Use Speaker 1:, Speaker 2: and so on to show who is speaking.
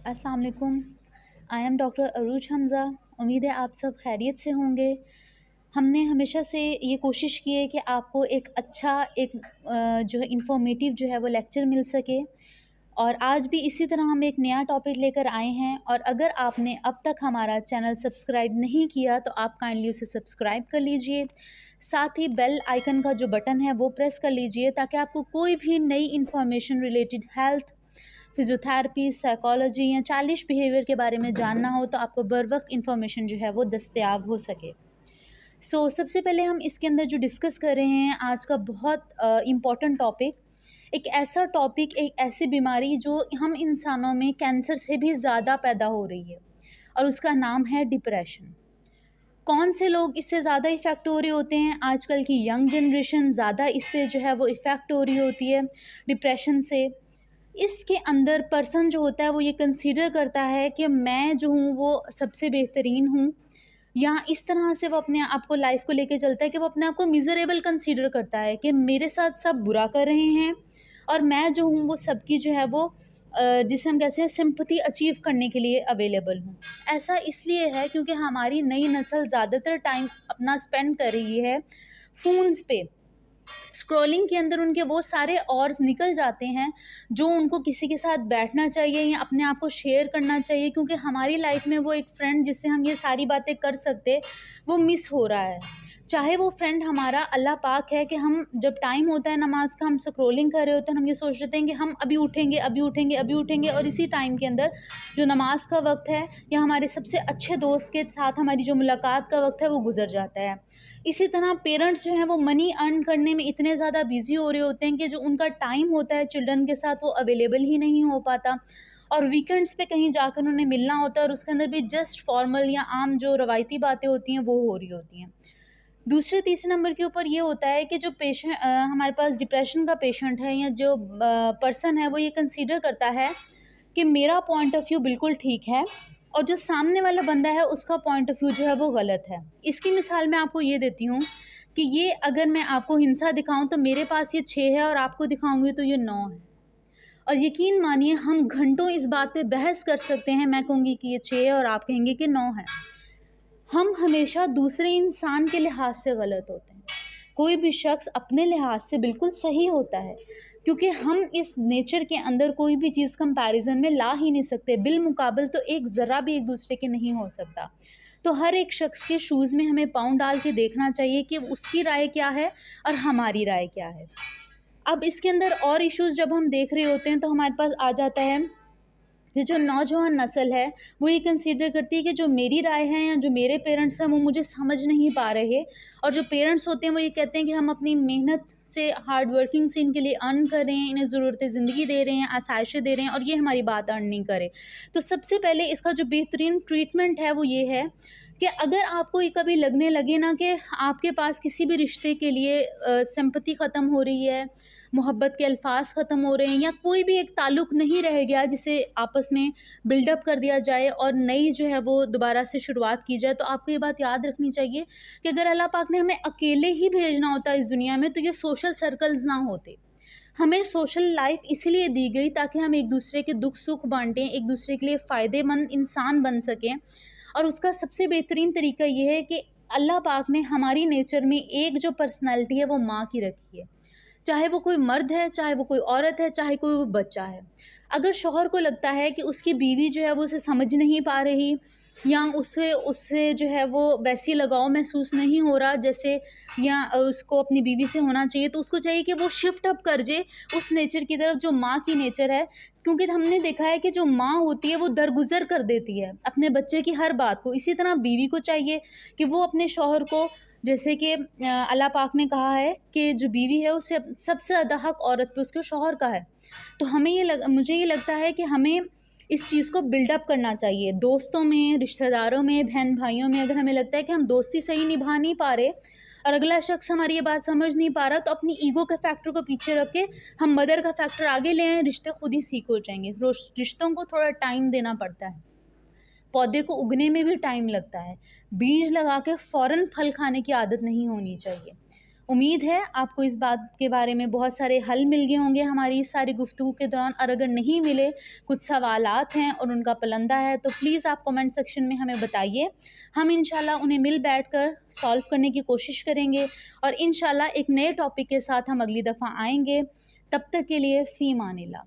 Speaker 1: अस्सलाम वालेकुम। I am doctor अरूज हमज़ा। उम्मीद है आप सब खैरियत से होंगे। हमने हमेशा से ये कोशिश की है कि आपको एक अच्छा जो है इन्फॉर्मेटिव जो है वो लेक्चर मिल सके, और आज भी इसी तरह हम एक नया टॉपिक लेकर आए हैं। और अगर आपने अब तक हमारा चैनल सब्सक्राइब नहीं किया तो आप काइंडली उसे सब्सक्राइब कर लीजिए। साथ ही बेल आइकन का जो बटन है वो प्रेस कर लीजिए, ताकि आपको कोई भी नई information related health, physiotherapy, psychology या चाइल्डिश बिहेवियर के बारे में जानना हो तो आपको बर वक्त इन्फॉर्मेशन जो है वो दस्तयाब हो सके। सबसे पहले हम इसके अंदर जो डिस्कस कर रहे हैं आज का बहुत इम्पॉर्टेंट टॉपिक, एक ऐसा टॉपिक, एक ऐसी बीमारी जो हम इंसानों में कैंसर से भी ज़्यादा पैदा हो रही है, और उसका नाम है डिप्रेशन। कौन से लोग इससे ज़्यादा इफ़ेक्ट हो रहे होते हैं? आजकल की यंग जनरेशन ज़्यादा इससे जो है वो इफ़ेक्ट हो रही होती है डिप्रेशन से। इसके अंदर पर्सन जो होता है वो ये कंसीडर करता है कि मैं जो हूँ वो सबसे बेहतरीन हूँ, या इस तरह से वो अपने आप को, लाइफ को लेके चलता है कि वो अपने आप को मिज़रेबल कंसीडर करता है कि मेरे साथ सब बुरा कर रहे हैं और मैं जो हूँ वो सबकी जो है वो जिसे हम कहते हैं सिंपैथी अचीव करने के लिए अवेलेबल हूँ। ऐसा इसलिए है क्योंकि हमारी नई नस्ल ज़्यादातर टाइम अपना स्पेंड कर रही है फ़ोन्स पे। स्क्रॉलिंग के अंदर उनके वो सारे ऑर्स निकल जाते हैं जो उनको किसी के साथ बैठना चाहिए या अपने आप को शेयर करना चाहिए, क्योंकि हमारी लाइफ में वो एक फ्रेंड जिससे हम ये सारी बातें कर सकते, वो मिस हो रहा है। चाहे वो फ्रेंड हमारा अल्लाह पाक है कि हम जब टाइम होता है नमाज का, हम स्क्रॉलिंग कर रहे होते हैं, हम ये सोच रहे हैं कि हम अभी उठेंगे, अभी उठेंगे, अभी उठेंगे, और इसी टाइम के अंदर जो नमाज का वक्त है या हमारे सबसे अच्छे दोस्त के साथ हमारी जो मुलाकात का वक्त है वो गुजर जाता है। इसी तरह पेरेंट्स जो हैं वो मनी अर्न करने में इतने ज़्यादा बिजी हो रहे होते हैं कि जो उनका टाइम होता है चिल्ड्रन के साथ वो अवेलेबल ही नहीं हो पाता, और वीकेंड्स पे कहीं जाकर उन्हें मिलना होता है और उसके अंदर भी जस्ट फॉर्मल या आम जो रवायती बातें होती हैं वो हो रही होती हैं। दूसरे तीसरे नंबर के ऊपर ये होता है कि जो पेशेंट हमारे पास डिप्रेशन का पेशेंट है या जो पर्सन है वो ये कंसीडर करता है कि मेरा पॉइंट ऑफ व्यू बिल्कुल ठीक है और जो सामने वाला बंदा है उसका पॉइंट ऑफ व्यू जो है वो गलत है। इसकी मिसाल मैं आपको ये देती हूँ कि ये अगर मैं आपको हिंसा दिखाऊं तो मेरे पास ये 6 है और आपको दिखाऊंगी तो ये 9 है, और यकीन मानिए हम घंटों इस बात पे बहस कर सकते हैं। मैं कहूँगी कि ये 6 है और आप कहेंगे कि 9 है। हम हमेशा दूसरे इंसान के लिहाज से गलत होते हैं, कोई भी शख्स अपने लिहाज से बिल्कुल सही होता है, क्योंकि हम इस नेचर के अंदर कोई भी चीज़ कंपैरिजन में ला ही नहीं सकते। बिलमुकाबिल तो एक ज़रा भी एक दूसरे के नहीं हो सकता। तो हर एक शख्स के शूज़ में हमें पाँव डाल के देखना चाहिए कि उसकी राय क्या है और हमारी राय क्या है। अब इसके अंदर और इश्यूज़ जब हम देख रहे होते हैं तो हमारे पास आ जाता है कि जो नौजवान नस्ल है वो ये कंसीडर करती है कि जो मेरी राय है या जो मेरे पेरेंट्स हैं वो मुझे समझ नहीं पा रहे, और जो पेरेंट्स होते हैं वो ये कहते हैं कि हम अपनी मेहनत से, हार्ड वर्किंग से इनके लिए अर्न कर रहे हैं, इन्हें ज़रूरतें ज़िंदगी दे रहे हैं, आसाइशें दे रहे हैं, और ये हमारी बात अर्न नहीं करे। तो सबसे पहले इसका जो बेहतरीन ट्रीटमेंट है वो ये है कि अगर आपको ये कभी लगने लगे ना कि आपके पास किसी भी रिश्ते के लिए सिंपैथी ख़त्म हो रही है, मोहब्बत के अल्फाज ख़त्म हो रहे हैं, या कोई भी एक ताल्लुक़ नहीं रह गया जिसे आपस में बिल्डअप कर दिया जाए और नई जो है वो दोबारा से शुरुआत की जाए, तो आपको ये बात याद रखनी चाहिए कि अगर अल्लाह पाक ने हमें अकेले ही भेजना होता इस दुनिया में तो ये सोशल सर्कल्स ना होते। हमें सोशल लाइफ इसलिए दी गई ताकि हम एक दूसरे के दुख सुख बांटें, एक दूसरे के लिए फ़ायदेमंद इंसान बन सकें। और उसका सबसे बेहतरीन तरीका ये है कि अल्लाह पाक ने हमारी नेचर में एक जो पर्सनैलिटी है वो माँ की रखी है, चाहे वो कोई मर्द है, चाहे वो कोई औरत है, चाहे कोई वो बच्चा है। अगर शौहर को लगता है कि उसकी बीवी जो है वो उसे समझ नहीं पा रही, या उससे उससे जो है वो वैसी लगाव महसूस नहीं हो रहा जैसे, या उसको अपनी बीवी से होना चाहिए, तो उसको चाहिए कि वो शिफ्ट अप कर जाए उस नेचर की तरफ जो माँ की नेचर है। क्योंकि हमने देखा है कि जो माँ होती है वो दरगुजर कर देती है अपने बच्चे की हर बात को। इसी तरह बीवी को चाहिए कि वो अपने शौहर को, जैसे कि अल्लाह पाक ने कहा है कि जो बीवी है उससे सबसे ज़्यादा हक औरत पे उसके शौहर का है। तो मुझे ये लगता है कि हमें इस चीज़ को बिल्डअप करना चाहिए दोस्तों में, रिश्तेदारों में, बहन भाइयों में। अगर हमें लगता है कि हम दोस्ती सही निभा नहीं पा रहे और अगला शख्स हमारी ये बात समझ नहीं पा रहा, तो अपनी ईगो के फैक्टर को पीछे रख के हम मदर का फैक्टर आगे ले आएँ, रिश्ते खुद ही ठीक हो जाएंगे। रिश्तों को थोड़ा टाइम देना पड़ता है, पौधे को उगने में भी टाइम लगता है। बीज लगा के फ़ौरन फल खाने की आदत नहीं होनी चाहिए। उम्मीद है आपको इस बात के बारे में बहुत सारे हल मिल गए होंगे हमारी इस सारी गुफ्तगू के दौरान, और अगर नहीं मिले, कुछ सवालात हैं और उनका पलंदा है, तो प्लीज़ आप कमेंट सेक्शन में हमें बताइए। हम इंशाल्लाह उन्हें मिल बैठकर सॉल्व करने की कोशिश करेंगे, और इंशाल्लाह एक नए टॉपिक के साथ हम अगली दफ़ा आएंगे। तब तक के लिए फ़ी मानिल्लाह।